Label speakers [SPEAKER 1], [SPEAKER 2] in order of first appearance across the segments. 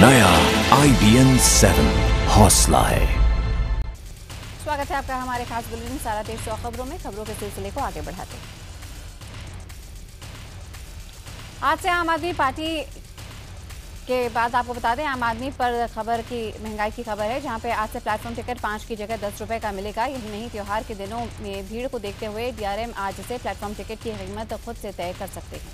[SPEAKER 1] नया IBN 7 हौसला है।
[SPEAKER 2] स्वागत है आपका हमारे खास बुलेटिन सारा देश 100 खबरों में। खबरों के सिलसिले को आगे बढ़ाते हैं। आज से आम आदमी पार्टी के बाद आपको बता दें, आम आदमी पर खबर की महंगाई की खबर है, जहां पे आज से प्लेटफॉर्म टिकट 5 की जगह 10 रुपए का मिलेगा। यही नहीं, त्योहार के दिनों में भीड़ को देखते हुए DRM आज से प्लेटफॉर्म टिकट की कीमत खुद से तय कर सकते हैं।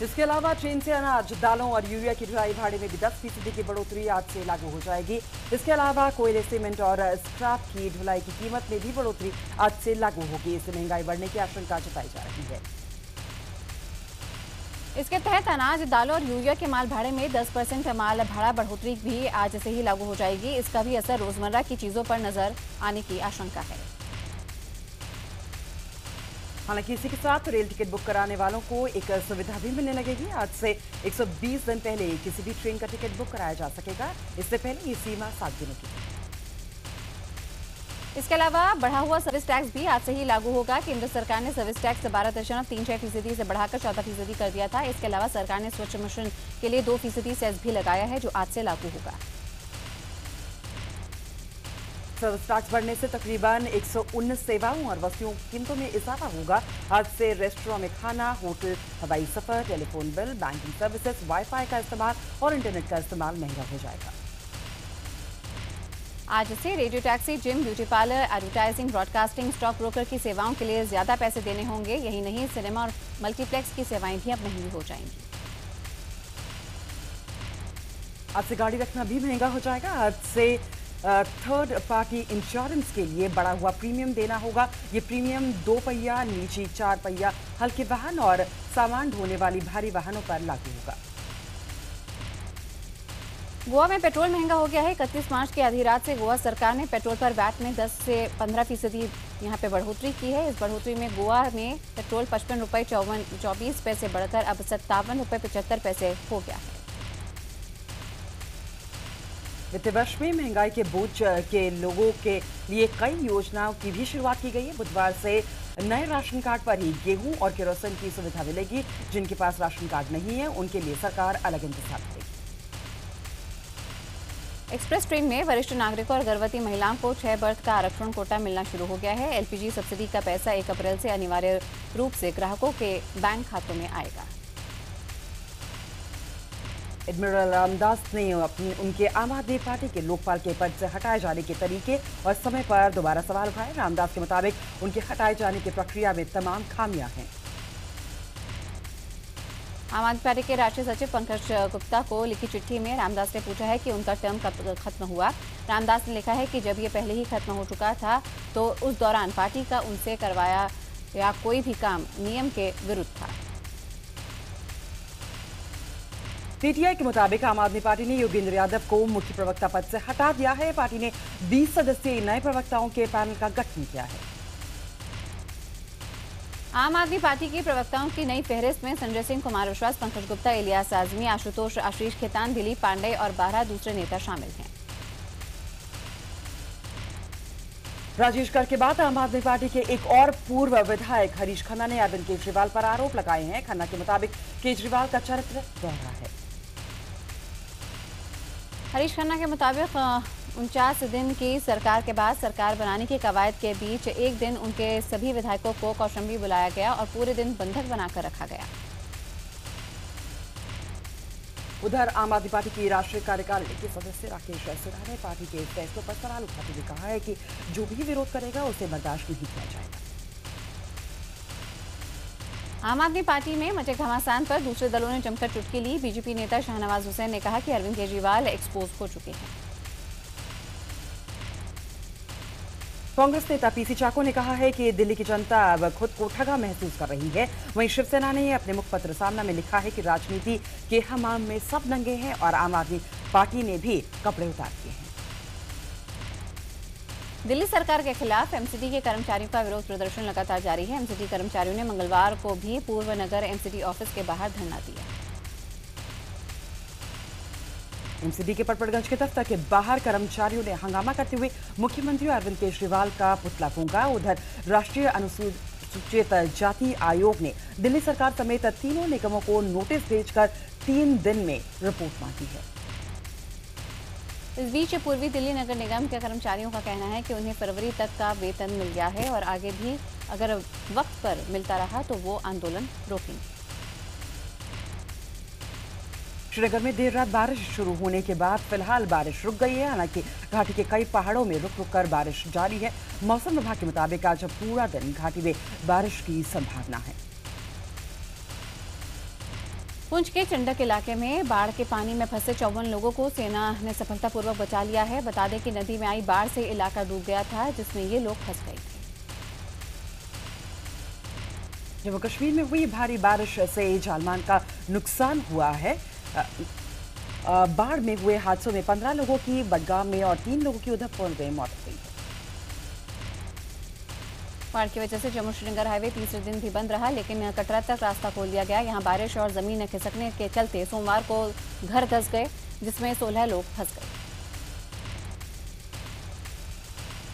[SPEAKER 3] इसके अलावा ट्रेन से अनाज, दालों और यूरिया की ढुलाई भाड़े में भी 10% की बढ़ोतरी आज से लागू हो जाएगी। इसके अलावा कोयले, सीमेंट और स्क्रैप की ढुलाई की कीमत में भी बढ़ोतरी आज से लागू होगी। इससे महंगाई बढ़ने की आशंका जताई जा रही है।
[SPEAKER 2] इसके तहत अनाज, दालों और यूरिया के माल भाड़े में 10% माल भाड़ा बढ़ोतरी भी आज से ही लागू हो जाएगी। इसका भी असर रोजमर्रा की चीजों पर नजर आने की आशंका है।
[SPEAKER 3] हालांकि इसी के साथ रेल टिकट बुक कराने वालों को एक सुविधा भी मिलने लगेगी। आज से 120 दिन पहले किसी भी ट्रेन का टिकट बुक कराया जा सकेगा। इससे पहले ये सीमा 7 दिनों की थी।
[SPEAKER 2] इसके अलावा बढ़ा हुआ सर्विस टैक्स भी आज से ही लागू होगा। केंद्र सरकार ने सर्विस टैक्स 12.36% से बढ़ाकर 14% कर दिया था। इसके अलावा सरकार ने स्वच्छ मिशन के लिए 2% सेस भी लगाया है, जो आज से लागू होगा।
[SPEAKER 3] सर्विस टैक्स बढ़ने से तकरीबन 119 सेवाओं और वस्तुओं की कीमतों में इजाफा होगा। आज से रेस्टोरेंट में खाना, होटल, हवाई सफर, telephone bill, banking services, wifi का इस्तेमाल और इंटरनेट का इस्तेमाल महंगा हो जाएगा।
[SPEAKER 2] आज से radio taxi, gym, beauty parlour, advertising, broadcasting, stock broker की सेवाओं के लिए ज्यादा पैसे देने होंगे। यही नहीं, सिनेमा और मल्टीप्लेक्स की सेवाएं भी अब महंगी हो जाएंगी।
[SPEAKER 3] आज से गाड़ी रखना भी महंगा हो जाएगा। आज से थर्ड पार्टी इंश्योरेंस के लिए बढ़ा हुआ प्रीमियम देना होगा। ये प्रीमियम 2 पहिया, निजी 4 पहिया, हल्के वाहन और सामान ढोने वाली भारी वाहनों पर लागू होगा।
[SPEAKER 2] गोवा में पेट्रोल महंगा हो गया है। 31 मार्च की आधी रात से गोवा सरकार ने पेट्रोल पर वैट में 10 से 15% यहाँ पे बढ़ोतरी की है। इस बढ़ोतरी में गोवा में पेट्रोल 55 रुपये 24 पैसे बढ़कर अब 57 रुपये 75 पैसे हो गया है।
[SPEAKER 3] वित्त वर्ष में महंगाई के बोझ के लोगों के लिए कई योजनाओं की भी शुरुआत की गई है। बुधवार से नए राशन कार्ड पर ही गेहूं और केरोसिन की सुविधा मिलेगी। जिनके पास राशन कार्ड नहीं है, उनके लिए सरकार अलग इंतजाम करेगी।
[SPEAKER 2] एक्सप्रेस ट्रेन में वरिष्ठ नागरिकों और गर्भवती महिलाओं को 6 बर्थ का आरक्षण कोटा मिलना शुरू हो गया है। LPG सब्सिडी का पैसा 1 अप्रैल से अनिवार्य रूप से ग्राहकों के बैंक खातों में आएगा।
[SPEAKER 3] एडमिरल रामदास ने उनके आम आदमी पार्टी के लोकपाल के पद से हटाए जाने के तरीके और समय पर दोबारा सवाल उठाए। रामदास के मुताबिक उनके हटाए जाने की प्रक्रिया में तमाम खामियां हैं।
[SPEAKER 2] आम आदमी पार्टी के राष्ट्रीय सचिव पंकज गुप्ता को लिखी चिट्ठी में रामदास ने पूछा है कि उनका टर्म कब खत्म हुआ। रामदास ने लिखा है कि जब ये पहले ही खत्म हो चुका था तो उस दौरान पार्टी का उनसे करवाया या कोई भी काम नियम के विरुद्ध था।
[SPEAKER 3] PTI के मुताबिक आम आदमी पार्टी ने योगेंद्र यादव को मुख्य प्रवक्ता पद से हटा दिया है। पार्टी ने 20 सदस्यीय नए प्रवक्ताओं के पैनल का गठन किया है।
[SPEAKER 2] आम आदमी पार्टी की प्रवक्ताओं की नई फहरिस्त में संजय सिंह, कुमार विश्वास, पंकज गुप्ता, इलियास आजमी, आशुतोष, आशीष खेतान, दिलीप पांडे और 12 दूसरे नेता शामिल हैं।
[SPEAKER 3] राजेश कर के बाद आम आदमी पार्टी के एक और पूर्व विधायक हरीश खन्ना ने अरविंद केजरीवाल पर आरोप लगाए हैं। खन्ना के मुताबिक केजरीवाल का चरित्र दोहरा है।
[SPEAKER 2] हरीश खन्ना के मुताबिक 49 दिन की सरकार के बाद सरकार बनाने की कवायद के बीच एक दिन उनके सभी विधायकों को कौशाम्बी बुलाया गया और पूरे दिन बंधक बनाकर रखा गया।
[SPEAKER 3] उधर आम आदमी पार्टी की राष्ट्रीय कार्यकारिणी के सदस्य राकेश सिन्हा ने पार्टी के फैसलों पर सवाल उठाते हुए कहा है कि जो भी विरोध करेगा उसे बर्दाश्त नहीं किया जाएगा।
[SPEAKER 2] आम आदमी पार्टी में मचे घमासान पर दूसरे दलों ने जमकर चुटकी ली। बीजेपी नेता शाहनवाज हुसैन ने कहा कि अरविंद केजरीवाल एक्सपोज हो चुके हैं।
[SPEAKER 3] कांग्रेस नेता PC चाको ने कहा है कि दिल्ली की जनता अब खुद को ठगा महसूस कर रही है। वहीं शिवसेना ने अपने मुखपत्र सामना में लिखा है कि राजनीति के हमाम में सब नंगे हैं और आम आदमी पार्टी ने भी कपड़े उतार दिए हैं।
[SPEAKER 2] दिल्ली सरकार के खिलाफ MCD के कर्मचारियों का विरोध प्रदर्शन लगातार जारी है। MCD कर्मचारियों ने मंगलवार को भी पूर्व नगर MCD ऑफिस के बाहर धरना दिया।
[SPEAKER 3] MCD के पटपड़गंज के दफ्तर के बाहर कर्मचारियों ने हंगामा करते हुए मुख्यमंत्री अरविंद केजरीवाल का पुतला फूंका। उधर राष्ट्रीय अनुसूचित अनुसूचित जाति आयोग ने दिल्ली सरकार समेत तीनों निगमों को नोटिस भेजकर 3 दिन में रिपोर्ट मांगी है।
[SPEAKER 2] इस बीच पूर्वी दिल्ली नगर निगम के कर्मचारियों का कहना है कि उन्हें फरवरी तक का वेतन मिल गया है और आगे भी अगर वक्त पर मिलता रहा तो वो आंदोलन रोकेंगे।
[SPEAKER 3] श्रीनगर में देर रात बारिश शुरू होने के बाद फिलहाल बारिश रुक गई है। हालांकि घाटी के कई पहाड़ों में रुक रुक कर बारिश जारी है। मौसम विभाग के मुताबिक आज पूरा दिन घाटी में बारिश की संभावना है।
[SPEAKER 2] पुंछ के चंडक इलाके में बाढ़ के पानी में फंसे 54 लोगों को सेना ने सफलतापूर्वक बचा लिया है। बता दें कि नदी में आई बाढ़ से इलाका डूब गया था, जिसमें ये लोग फंस गए थे।
[SPEAKER 3] जम्मू कश्मीर में हुई भारी बारिश से जालमान का नुकसान हुआ है। बाढ़ में हुए हादसों में 15 लोगों की बडगाम में और 3 लोगों की उधमपुर में मौत हो गई है।
[SPEAKER 2] बाढ़ की वजह से जम्मू श्रीनगर हाईवे तीसरे दिन भी बंद रहा, लेकिन कटरा तक रास्ता खोल दिया गया। यहां बारिश और जमीन खिसकने के चलते सोमवार को घर धंस गए, जिसमें 16 लोग फंस गए।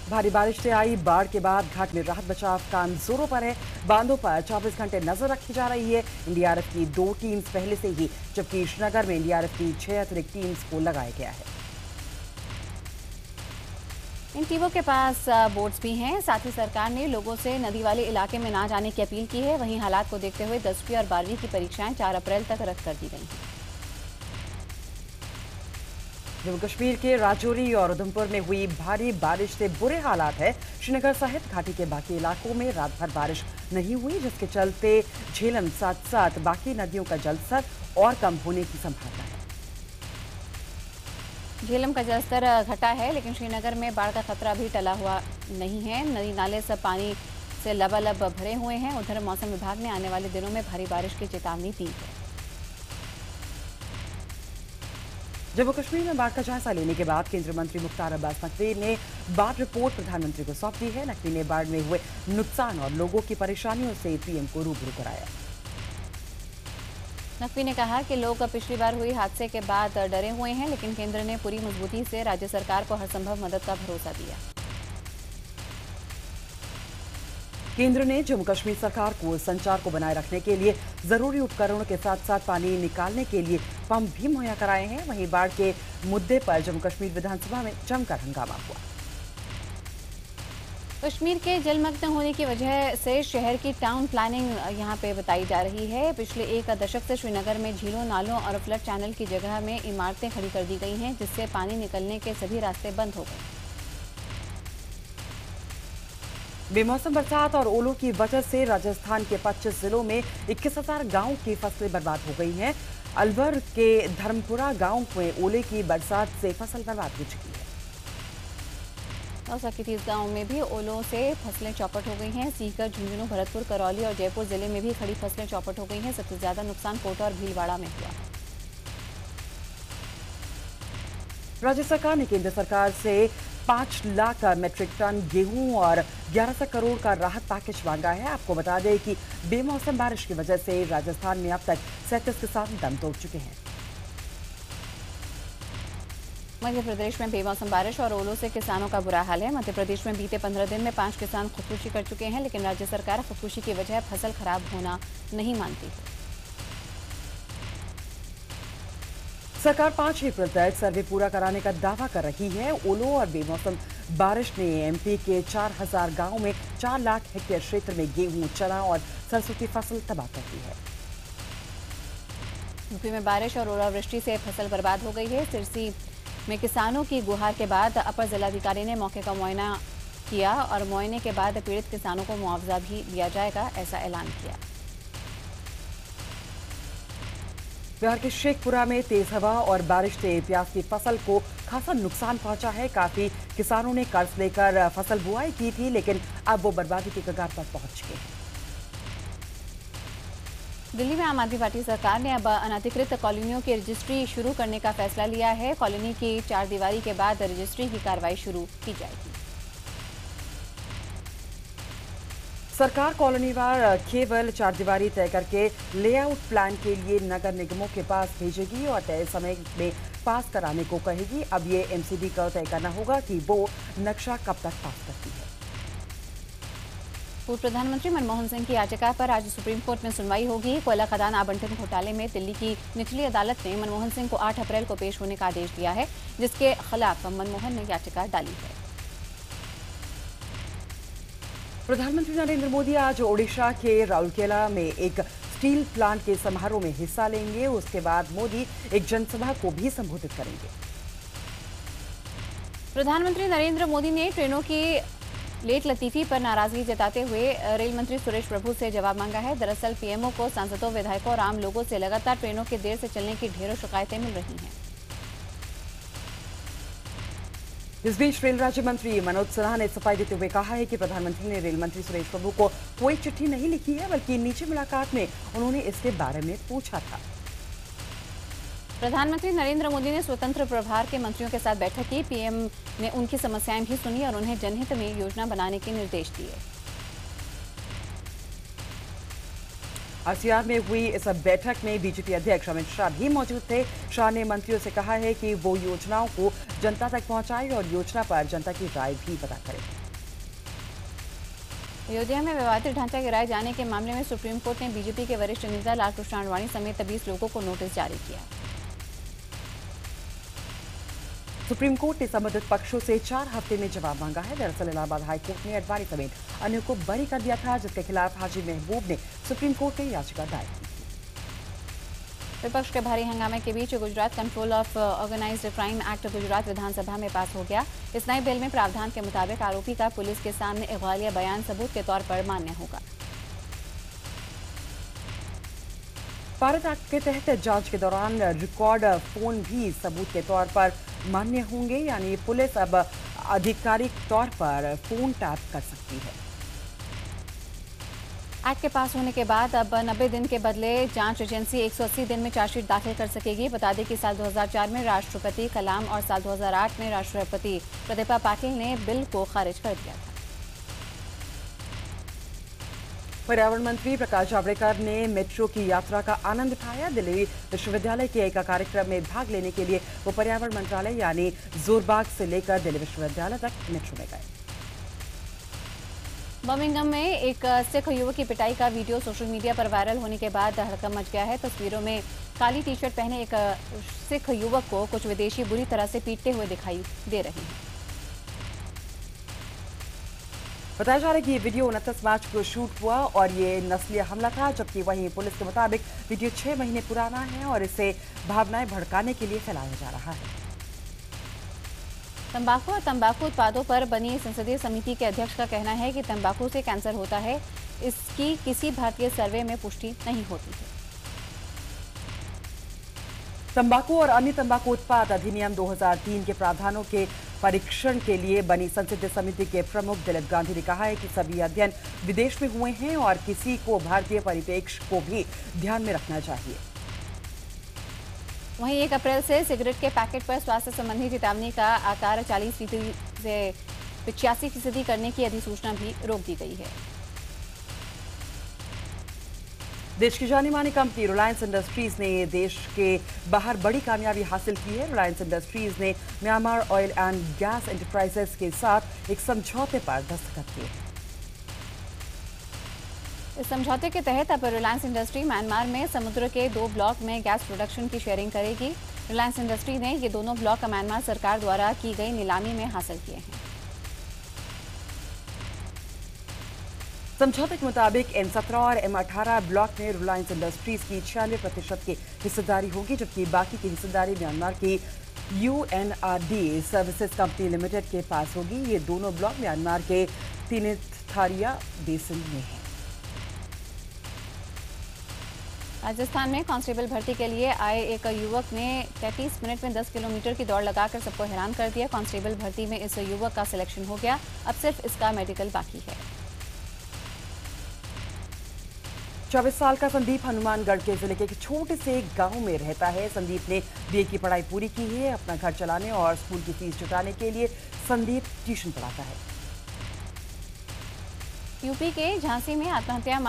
[SPEAKER 3] भारी बारिश से आई बाढ़ के बाद घाट में राहत बचाव काम जोरों पर है। बांधों पर 24 घंटे नजर रखी जा रही है। एनडीआरएफ की 2 टीम्स पहले से ही, जबकि श्रीनगर में एनडीआरएफ की 6 अतिरिक्त टीम्स को लगाया गया है।
[SPEAKER 2] इन टीमों के पास बोट्स भी हैं। साथ ही सरकार ने लोगों से नदी वाले इलाके में ना जाने की अपील की है। वहीं हालात को देखते हुए 10वीं और 12वीं की परीक्षाएं 4 अप्रैल तक रद्द कर दी गई हैं।
[SPEAKER 3] जम्मू कश्मीर के राजौरी और उधमपुर में हुई भारी बारिश से बुरे हालात है। श्रीनगर सहित घाटी के बाकी इलाकों में रात भर बारिश नहीं हुई, जिसके चलते झेलम साथ साथ बाकी नदियों का जलस्तर और कम होने की संभावना है।
[SPEAKER 2] झेलम का जलस्तर घटा है, लेकिन श्रीनगर में बाढ़ का खतरा भी टला हुआ नहीं है। नदी नाले सब पानी से लबालब भरे हुए हैं। उधर मौसम विभाग ने आने वाले दिनों में भारी बारिश की चेतावनी दी है।
[SPEAKER 3] जम्मू कश्मीर में बाढ़ का जायजा लेने के बाद केंद्रीय मंत्री मुख्तार अब्बास नकवी ने बाढ़ रिपोर्ट प्रधानमंत्री को सौंप दी है। नकवी ने बाढ़ में हुए नुकसान और लोगों की परेशानियों से पीएम को रूबरू कराया।
[SPEAKER 2] नकवी ने कहा कि लोग पिछली बार हुई हादसे के बाद डरे हुए हैं, लेकिन केंद्र ने पूरी मजबूती से राज्य सरकार को हर संभव मदद का भरोसा दिया।
[SPEAKER 3] केंद्र ने जम्मू कश्मीर सरकार को संचार को बनाए रखने के लिए जरूरी उपकरणों के साथ साथ पानी निकालने के लिए पंप भी मुहैया कराए हैं। वहीं बाढ़ के मुद्दे पर जम्मू कश्मीर विधानसभा में जमकर हंगामा हुआ।
[SPEAKER 2] कश्मीर के जलमग्न होने की वजह से शहर की टाउन प्लानिंग यहां पे बताई जा रही है। पिछले 1 दशक से श्रीनगर में झीलों, नालों और फ्लड चैनल की जगह में इमारतें खड़ी कर दी गई हैं, जिससे पानी निकलने के सभी रास्ते बंद हो गए।
[SPEAKER 3] बेमौसम बरसात और ओलों की वजह से राजस्थान के 25 जिलों में 21,000 गांवों की फसलें बर्बाद हो गई हैं। अलवर के धर्मपुरा गांव में ओले की बरसात से फसल बर्बाद हो चुकी है।
[SPEAKER 2] दौसा के 30 गांव में भी ओलों से फसलें चौपट हो गई हैं। सीकर, झुंझुनू, भरतपुर, करौली और जयपुर जिले में भी खड़ी फसलें चौपट हो गई हैं। सबसे ज्यादा नुकसान कोटा और भीलवाड़ा में हुआ।
[SPEAKER 3] राज्य सरकार ने केंद्र सरकार से 5 लाख मीट्रिक टन गेहूं और 1100 करोड़ का राहत पैकेज मांगा है। आपको बता दें कि बेमौसम बारिश की वजह से राजस्थान में अब तक 37 किसान दम तोड़ चुके हैं।
[SPEAKER 2] मध्य प्रदेश में बेमौसम बारिश और ओलों से किसानों का बुरा हाल है। मध्य प्रदेश में बीते 15 दिन में 5 किसान खुदकुशी कर चुके हैं, लेकिन राज्य सरकार खुदकुशी की वजह फसल खराब होना नहीं मानती है।
[SPEAKER 3] सरकार 5 अप्रैल तक सर्वे पूरा कराने का दावा कर रही है। ओलों और बेमौसम बारिश ने एमपी के 4000 गांवों में 4 लाख हेक्टेयर क्षेत्र में गेहूं, चना और सरसों की फसल तबाह कर दी है।
[SPEAKER 2] यूपी में बारिश और ओलावृष्टि से फसल बर्बाद हो गई है। सिरसी में किसानों की गुहार के बाद अपर जिलाधिकारी ने मौके का मुआयना किया और मुआयने के बाद पीड़ित किसानों को मुआवजा भी दिया जाएगा, ऐसा ऐलान किया।
[SPEAKER 3] बिहार के शेखपुरा में तेज हवा और बारिश से प्याज की फसल को खासा नुकसान पहुंचा है। काफी किसानों ने कर्ज लेकर फसल बुआई की थी, लेकिन अब वो बर्बादी की कगार पर पहुंच चुके हैं।
[SPEAKER 2] दिल्ली में आम आदमी पार्टी सरकार ने अब अनधिकृत कॉलोनियों की रजिस्ट्री शुरू करने का फैसला लिया है। कॉलोनी की 4 दीवारी के बाद रजिस्ट्री की कार्रवाई शुरू की जाएगी।
[SPEAKER 3] सरकार कॉलोनीवार केवल 4 दीवारी तय करके लेआउट प्लान के लिए नगर निगमों के पास भेजेगी और तय समय में पास कराने को कहेगी। अब ये एमसीडी को तय करना होगा कि वो नक्शा कब तक पास करती है।
[SPEAKER 2] पूर्व प्रधानमंत्री मनमोहन सिंह की याचिका पर आज सुप्रीम कोर्ट में सुनवाई होगी। कोयला खदान आवंटन घोटाले में दिल्ली की निचली अदालत ने मनमोहन सिंह को 8 अप्रैल को पेश होने का आदेश दिया है, जिसके खिलाफ मनमोहन ने याचिका डाली है।
[SPEAKER 3] प्रधानमंत्री नरेंद्र मोदी आज ओडिशा के राउरकेला में एक स्टील प्लांट के समारोह में हिस्सा लेंगे। उसके बाद मोदी एक जनसभा को भी संबोधित करेंगे।
[SPEAKER 2] प्रधानमंत्री नरेंद्र मोदी ने ट्रेनों की लेट लतीफी पर नाराजगी जताते हुए रेल मंत्री सुरेश प्रभु से जवाब मांगा है। दरअसल पीएमओ को सांसदों, विधायकों और आम लोगों से लगातार ट्रेनों के देर से चलने की ढेरों शिकायतें मिल रही हैं।
[SPEAKER 3] इस बीच रेल राज्य मंत्री मनोज सिन्हा ने सफाई देते हुए कहा है कि प्रधानमंत्री ने रेल मंत्री सुरेश प्रभु को कोई चिट्ठी नहीं लिखी है, बल्कि निजी मुलाकात में उन्होंने इसके बारे में पूछा था।
[SPEAKER 2] प्रधानमंत्री नरेंद्र मोदी ने स्वतंत्र प्रभार के मंत्रियों के साथ बैठक की। पीएम ने उनकी समस्याएं भी सुनी और उन्हें जनहित में योजना बनाने के निर्देश दिए।
[SPEAKER 3] आरसीआर में हुई इस बैठक में बीजेपी अध्यक्ष अमित शाह भी मौजूद थे। शाह ने मंत्रियों से कहा है कि वो योजनाओं को जनता तक पहुंचाए और योजना पर जनता की राय भी पता करें।
[SPEAKER 2] अयोध्या में विवादित ढांचा गिराए जाने के मामले में सुप्रीम कोर्ट ने बीजेपी के वरिष्ठ नेता लालकृष्ण आडवाणी समेत 20 लोगों को नोटिस जारी किया।
[SPEAKER 3] सुप्रीम कोर्ट ने संबंधित पक्षों से 4 हफ्ते में जवाब मांगा है। दरअसल इलाहाबाद हाईकोर्ट ने आडवाणी समेत अन्य को बरी कर दिया था, जिसके खिलाफ हाजी महबूब ने सुप्रीम कोर्ट में याचिका दायर की थी।
[SPEAKER 2] विपक्ष के भारी हंगामे के बीच Gujarat control of organized crime act Gujarat विधानसभा में पास हो गया। इस नए बिल में प्रावधान के मुताबिक आरोपी का पुलिस के सामने इगवालिया बयान सबूत के तौर पर मान्य होगा।
[SPEAKER 3] भारत एक्ट के तहत जांच के दौरान रिकॉर्ड फोन भी सबूत के तौर पर मान्य होंगे, यानी पुलिस अब आधिकारिक तौर पर फोन टैप कर सकती है।
[SPEAKER 2] एक्ट के पास होने के बाद अब 90 दिन के बदले जांच एजेंसी 180 दिन में चार्जशीट दाखिल कर सकेगी। बता दें कि साल 2004 में राष्ट्रपति कलाम और साल 2008 में राष्ट्रपति प्रतिभा पाटिल ने बिल को खारिज कर दिया था।
[SPEAKER 3] पर्यावरण मंत्री प्रकाश जावड़ेकर ने मेट्रो की यात्रा का आनंद उठाया। दिल्ली विश्वविद्यालय के एक कार्यक्रम में भाग लेने के लिए वो पर्यावरण मंत्रालय यानी जोरबाग से लेकर दिल्ली विश्वविद्यालय तक मेट्रो में गए।
[SPEAKER 2] बर्मिंघम में एक सिख युवक की पिटाई का वीडियो सोशल मीडिया पर वायरल होने के बाद हड़कंप मच गया है। तस्वीरों में काली टी शर्ट पहने एक सिख युवक को कुछ विदेशी बुरी तरह से पीटते हुए दिखाई दे रहे हैं।
[SPEAKER 3] बताया जा रहा है कि ये वीडियो 29 मार्च को शूट हुआ और ये नस्लीय हमला था, जबकि वहीं पुलिस के मुताबिक वीडियो 6 महीने पुराना है और इसे भावनाएं भड़काने के लिए फैलाया जा रहा है।
[SPEAKER 2] तंबाकू और तंबाकू उत्पादों पर बनी संसदीय समिति के अध्यक्ष का कहना है कि तंबाकू से कैंसर होता है। इसकी किसी भारतीय सर्वे में पुष्टि नहीं होती है।
[SPEAKER 3] तंबाकू और अन्य तंबाकू उत्पाद अधिनियम 2003 के प्रावधानों के परीक्षण के लिए बनी संसदीय समिति के प्रमुख दिलीप गांधी ने कहा है कि सभी अध्ययन विदेश में हुए हैं और किसी को भारतीय परिप्रेक्ष्य को भी ध्यान में रखना चाहिए।
[SPEAKER 2] वहीं 1 अप्रैल से सिगरेट के पैकेट पर स्वास्थ्य संबंधी चेतावनी का आकार 40% से 85% करने की अधिसूचना भी रोक दी गई है।
[SPEAKER 3] देश की जानी मानी कंपनी रिलायंस इंडस्ट्रीज ने देश के बाहर बड़ी कामयाबी हासिल की है। रिलायंस इंडस्ट्रीज ने Myanmar oil and gas enterprises के साथ एक समझौते पर दस्तखत किए।
[SPEAKER 2] इस समझौते के तहत अब रिलायंस इंडस्ट्री म्यांमार में समुद्र के 2 ब्लॉक में गैस प्रोडक्शन की शेयरिंग करेगी। रिलायंस इंडस्ट्री ने ये दोनों ब्लॉक म्यांमार सरकार द्वारा की गई नीलामी में हासिल किए हैं।
[SPEAKER 3] समझौते के मुताबिक M17 और M18 ब्लॉक में रिलायंस इंडस्ट्रीज की 96% की हिस्सेदारी होगी, जबकि बाकी की हिस्सेदारी म्यांमार की UNRD सर्विसेज कंपनी लिमिटेड के पास होगी। ये दोनों ब्लॉक म्यांमार के तिनिथारिया बेसिन में हैं।
[SPEAKER 2] राजस्थान में कांस्टेबल भर्ती के लिए आए एक युवक ने 33 मिनट में 10 किलोमीटर की दौड़ लगाकर सबको हैरान कर दिया। कांस्टेबल भर्ती में इस युवक का सिलेक्शन हो गया। अब सिर्फ इसका मेडिकल बाकी है।
[SPEAKER 3] 24 साल का संदीप हनुमानगढ़ के जिले के एक छोटे से गांव में रहता है। संदीप ने बीए की पढ़ाई पूरी की है। अपना घर चलाने और स्कूल की फीस जुटाने के लिए संदीप ट्यूशन पढ़ाता है।
[SPEAKER 2] यूपी के झांसी में आत्महत्या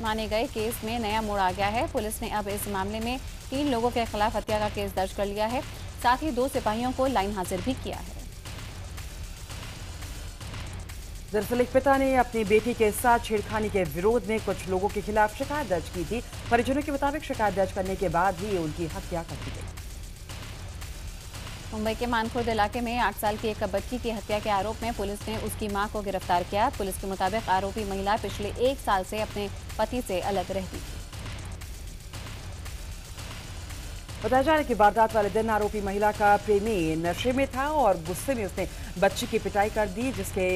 [SPEAKER 2] माने गए केस में नया मोड़ आ गया है। पुलिस ने अब इस मामले में 3 लोगों के खिलाफ हत्या का केस दर्ज कर लिया है। साथ ही 2 सिपाहियों को लाइन हाजिर भी किया है।
[SPEAKER 3] दरअसल एक पिता ने अपनी बेटी के साथ छेड़खानी के विरोध में कुछ लोगों के खिलाफ शिकायत दर्ज की थी। परिजनों के मुताबिक शिकायत दर्ज करने के बाद ही उनकी हत्या कर दी गई।
[SPEAKER 2] मुंबई के मानखुर्द इलाके में 8 साल की एक बच्ची की हत्या के आरोप में पुलिस ने उसकी मां को गिरफ्तार किया। पुलिस के मुताबिक आरोपी महिला पिछले 1 साल से अपने पति से अलग रहती थी।
[SPEAKER 3] बताया जा रहा है कि वारदात वाले दिन आरोपी महिला का प्रेमी नशे में था और गुस्से में उसने बच्ची की पिटाई कर दी, जिसके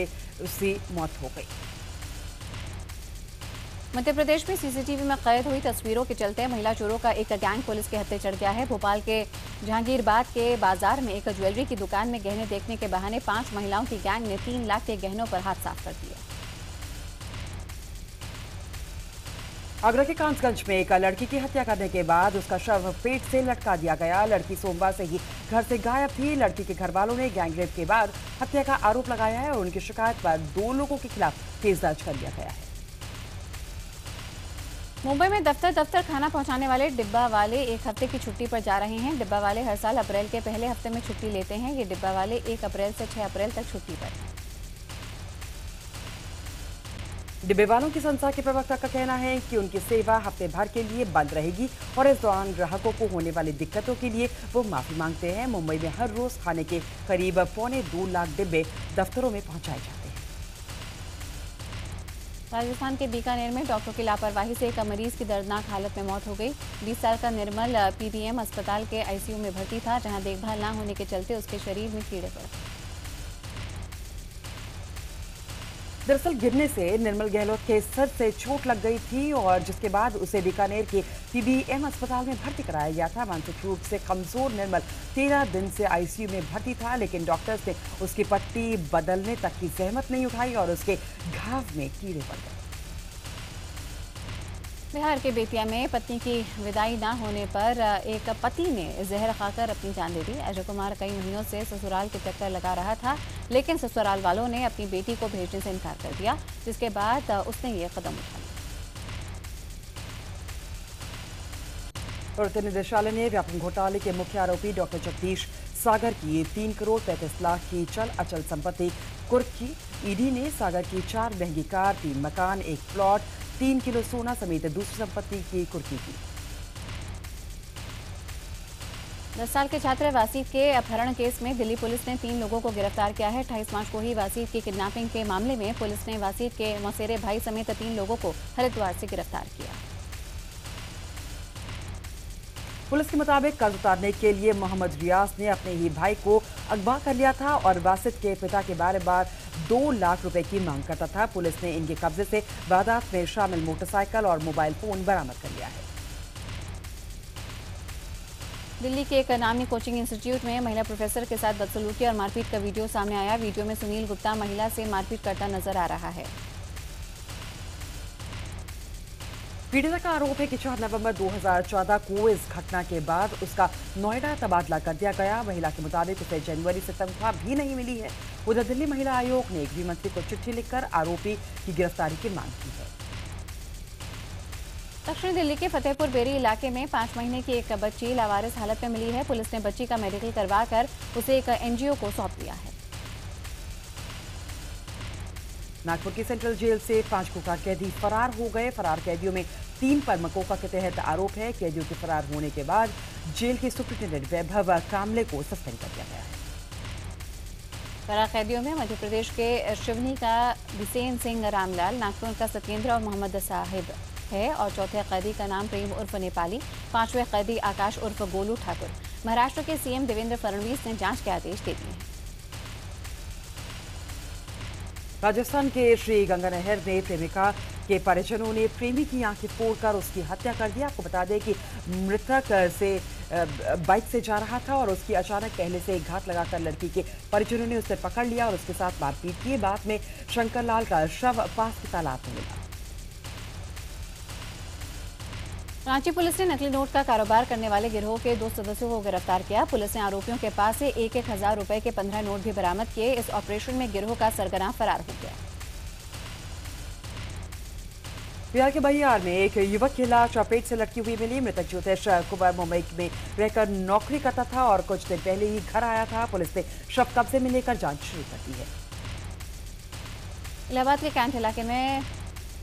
[SPEAKER 3] उसकी मौत हो गई।
[SPEAKER 2] मध्य प्रदेश में सीसीटीवी में कैद हुई तस्वीरों के चलते महिला चोरों का एक गैंग पुलिस के हत्थे चढ़ गया है। भोपाल के जहांगीरबाग के बाजार में एक ज्वेलरी की दुकान में गहने देखने के बहाने 5 महिलाओं की गैंग ने 3 लाख के गहनों पर हाथ साफ कर दिया।
[SPEAKER 3] आगरा के कांसगंज में एक लड़की की हत्या करने के बाद उसका शव पेट से लटका दिया गया। लड़की सोमवार से ही घर से गायब थी। लड़की के घर वालों ने गैंगरेप के बाद हत्या का आरोप लगाया है और उनकी शिकायत पर 2 लोगों के खिलाफ केस दर्ज कर लिया गया है।
[SPEAKER 2] मुंबई में दफ्तर खाना पहुंचाने वाले डिब्बा वाले 1 हफ्ते की छुट्टी पर जा रहे हैं। डिब्बा वाले हर साल अप्रैल के पहले हफ्ते में छुट्टी लेते हैं। ये डिब्बा वाले 1 अप्रैल से 6 अप्रैल तक छुट्टी पर हैं।
[SPEAKER 3] डिब्बे वालों की संस्था के प्रवक्ता का कहना है कि उनकी सेवा हफ्ते भर के लिए बंद रहेगी और इस दौरान ग्राहकों को होने वाली दिक्कतों के लिए वो माफी मांगते हैं। मुंबई में हर रोज खाने के करीब 2.25 लाख डिब्बे दफ्तरों में पहुंचाए जाते हैं।
[SPEAKER 2] राजस्थान के बीकानेर में डॉक्टर की लापरवाही से एक मरीज की दर्दनाक हालत में मौत हो गई। 20 साल का निर्मल पीबीएम अस्पताल के आईसीयू में भर्ती था, जहां देखभाल न होने के चलते उसके शरीर में कीड़े पड़ गए।
[SPEAKER 3] दरअसल गिरने से निर्मल गहलोत के सर से चोट लग गई थी और जिसके बाद उसे बीकानेर के पीबीएम अस्पताल में भर्ती कराया गया था। मानसिक रूप से कमजोर निर्मल 13 दिन से आईसीयू में भर्ती था, लेकिन डॉक्टर्स ने उसकी पट्टी बदलने तक की जहमत नहीं उठाई और उसके घाव में कीड़े पड़ गए।
[SPEAKER 2] बिहार के बेतिया में पत्नी की विदाई न होने पर एक पति ने जहर खाकर अपनी जान दे दी। अजय कुमार कई महीनों से ससुराल के चक्कर लगा रहा था, लेकिन ससुराल वालों ने अपनी बेटी को भेजने से इनकार कर दिया, जिसके बाद उसने ये कदम उठा लिया।
[SPEAKER 3] प्रवर्तन निदेशालय ने व्यापम घोटाले के मुख्य आरोपी डॉक्टर जगदीश सागर की 3 करोड़ 35 लाख की चल अचल संपत्ति कुर्क की। ईडी ने सागर की 4 महंगी कार, 3 मकान, 1 प्लॉट, 3 किलो सोना समेत दूसरी संपत्ति की कुर्की की।
[SPEAKER 2] 10 साल के छात्र वासीद के अपहरण केस में दिल्ली पुलिस ने 3 लोगों को गिरफ्तार किया है। 28 मार्च को ही वासीद की किडनैपिंग के मामले में पुलिस ने वासीद के मौसेरे भाई समेत 3 लोगों को हरिद्वार से गिरफ्तार किया।
[SPEAKER 3] पुलिस के मुताबिक कर्ज उतारने के लिए मोहम्मद रियाज ने अपने ही भाई को अगवा कर लिया था और वासिद के पिता के बार-बार 2 लाख रुपए की मांग करता था। पुलिस ने इनके कब्जे से वारदात में शामिल मोटरसाइकिल और मोबाइल फोन बरामद कर लिया है।
[SPEAKER 2] दिल्ली के एक नामी कोचिंग इंस्टीट्यूट में महिला प्रोफेसर के साथ बदसलूकी और मारपीट का वीडियो सामने आया। वीडियो में सुनील गुप्ता महिला से मारपीट करता नजर आ रहा है।
[SPEAKER 3] पीड़िता का आरोप है कि 4 नवंबर 2014 को इस घटना के बाद उसका नोएडा तबादला कर दिया गया। महिला के मुताबिक उसे जनवरी से तनख्वाह भी नहीं मिली है। उधर दिल्ली महिला आयोग ने गृह मंत्री को चिट्ठी लिखकर आरोपी की गिरफ्तारी की मांग की है।
[SPEAKER 2] दक्षिण दिल्ली के फतेहपुर बेरी इलाके में 5 महीने की एक बच्ची लावारिस हालत में मिली है। पुलिस ने बच्ची का मेडिकल करवाकर उसे एक एनजीओ को सौंप दिया है।
[SPEAKER 3] नागपुर की सेंट्रल जेल से 5 कुख्यात कैदी फरार हो गए। फरार कैदियों में 3 पर मकोका के तहत आरोप है। कैदियों के फरार होने के बाद जेल के सुप्रिंटेंडेंट वैभव कामले को सस्पेंड कर दिया गया है।
[SPEAKER 2] फरार कैदियों में मध्य प्रदेश के शिवनी का बिसेन सिंह रामलाल, नागपुर का सत्येंद्र और मोहम्मद साहिब है और चौथे कैदी का नाम प्रेम उर्फ नेपाली, 5वें कैदी आकाश उर्फ गोलू ठाकुर। महाराष्ट्र के सीएम देवेंद्र फडणवीस ने जांच के आदेश दे दिए हैं।
[SPEAKER 3] राजस्थान के श्री गंगानहर में प्रेमिका के परिजनों ने प्रेमी की आंखें फोड़कर उसकी हत्या कर दी। आपको बता दें कि मृतक से बाइक से जा रहा था और उसकी अचानक पहले से एक घात लगाकर लड़की के परिजनों ने उसे पकड़ लिया और उसके साथ मारपीट की। बाद में शंकर लाल का शव पास के तालाब में मिला।
[SPEAKER 2] रांची पुलिस ने नकली नोट का कारोबार करने वाले गिरोह के 2 सदस्यों को गिरफ्तार किया। पुलिस ने आरोपियों के पास से 1-1 हजार रुपए के 15 नोट भी बरामद किए। इस ऑपरेशन में गिरोह का सरगना फरार हो गया।
[SPEAKER 3] बिहार के बहियार में एक युवक की लाश पेट से लटकी हुई मिली। मृतक ज्योतिष कुमार मुंबई में रहकर नौकरी करता था और कुछ दिन पहले ही घर आया था। पुलिस ने शव कब्जे में लेकर जांच शुरू कर दी है।
[SPEAKER 2] इलाहाबाद के कैंट इलाके में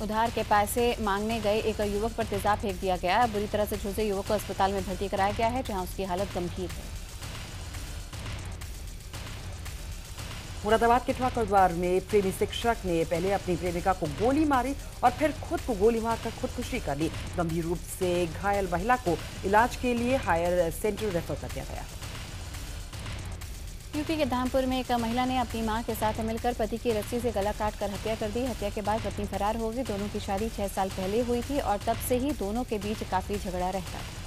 [SPEAKER 2] उधार के पैसे मांगने गए एक युवक पर तेजाब फेंक दिया गया। बुरी तरह से झुलसे युवक को अस्पताल में भर्ती कराया गया है, जहां उसकी हालत गंभीर है।
[SPEAKER 3] मुरादाबाद के ठाकुरद्वार में प्रेमी शिक्षक ने पहले अपनी प्रेमिका को गोली मारी और फिर खुद को गोली मारकर खुदकुशी कर ली। गंभीर रूप से घायल महिला को इलाज के लिए हायर सेंटर रेफर कर दिया गया है।
[SPEAKER 2] यूपी के धामपुर में एक महिला ने अपनी मां के साथ मिलकर पति की रस्सी से गला काटकर हत्या कर दी। हत्या के बाद पत्नी फरार हो गई। दोनों की शादी 6 साल पहले हुई थी और तब से ही दोनों के बीच काफी झगड़ा रहता था।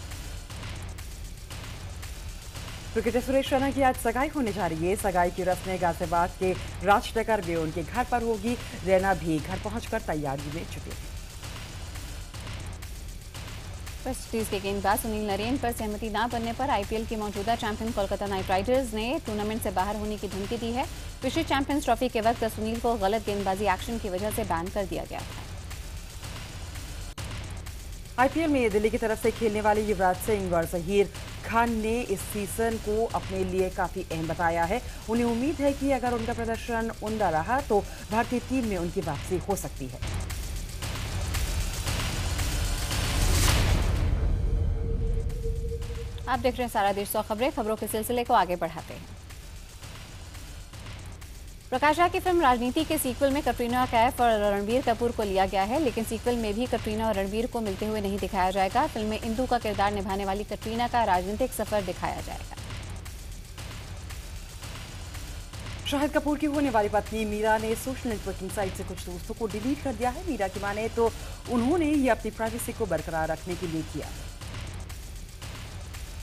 [SPEAKER 3] क्रिकेटर सुरेश रैना की आज सगाई होने जा रही है। सगाई की रस्में गाजियाबाद के राजनगर में उनके घर पर होगी। रैना भी घर पहुंचकर तैयारी में जुटे हैं।
[SPEAKER 2] वेस्ट इंडीज के गेंदबाज सुनील नरेन पर सहमति न बनने पर आईपीएल की मौजूदा चैंपियन कोलकाता नाइट राइडर्स ने टूर्नामेंट से बाहर होने की धमकी दी है। विश्व चैंपियंस ट्रॉफी के वक्त सुनील को गलत गेंदबाजी एक्शन की वजह से बैन कर दिया गया था।
[SPEAKER 3] आईपीएल में दिल्ली की तरफ से खेलने वाले युवराज सिंह और जहीर खान ने इस सीजन को अपने लिए काफी अहम बताया है। उन्हें उम्मीद है कि अगर उनका प्रदर्शन उम्दा रहा तो भारतीय टीम में उनकी वापसी हो सकती है।
[SPEAKER 2] आप देख रहे हैं सारा देश 100 खबरें। खबरों के सिलसिले को आगे बढ़ाते हैं। प्रकाश झा की फिल्म राजनीति के सीक्वल में कटरीना कैफ और रणबीर कपूर को लिया गया है, लेकिन सीक्वल में भी कटरीना और रणबीर को मिलते हुए नहीं दिखाया जाएगा। फिल्म में इंदु का किरदार निभाने वाली कटरीना का राजनीतिक सफर दिखाया जाएगा।
[SPEAKER 3] शाहिद कपूर की होने वाली पत्नी मीरा ने सोशल नेटवर्किंग साइट से कुछ दोस्तों को डिलीट कर दिया है। मीरा की माने तो उन्होंने ये अपनी प्राइवेसी को बरकरार रखने के लिए किया है।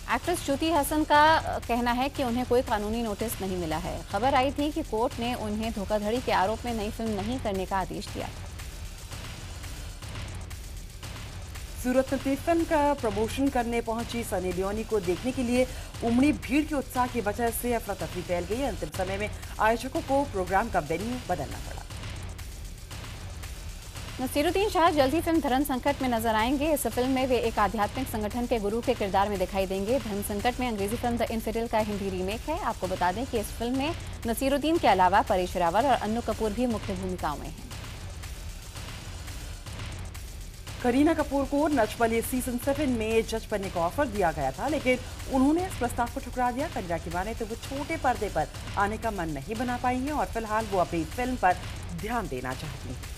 [SPEAKER 2] एक्ट्रेस श्रुति हसन का कहना है कि उन्हें कोई कानूनी नोटिस नहीं मिला है। खबर आई थी कि कोर्ट ने उन्हें धोखाधड़ी के आरोप में नई फिल्म नहीं करने का आदेश दिया था।
[SPEAKER 3] सूरत में फिल्म का प्रमोशन करने पहुंची सनी लियोनी को देखने के लिए उमड़ी भीड़ के उत्साह की वजह से अफरा तफरी फैल गई। अंतिम समय में आयोजकों को प्रोग्राम का वेन्यू बदलना पड़ा।
[SPEAKER 2] नसीरुद्दीन शाह जल्द ही फिल्म धर्म संकट में नजर आएंगे। इस फिल्म में वे एक आध्यात्मिक संगठन के गुरु के किरदार में दिखाई देंगे। धर्म संकट में अंग्रेजी फिल्म द इनफिडेल का हिंदी रीमेक है। आपको बता दें कि इस फिल्म में नसीरुद्दीन के अलावा परेश रावल और अन्नू कपूर भी मुख्य भूमिकाओं में हैं।
[SPEAKER 3] करीना कपूर को नच बलिए सीजन 7 में जज बनने का ऑफर दिया गया था, लेकिन उन्होंने इस प्रस्ताव को ठुकरा दिया। करीना की माने तो वो छोटे पर्दे पर आने का मन नहीं बना पाई हैं और फिलहाल वो अपनी फिल्म पर ध्यान देना चाहती हैं।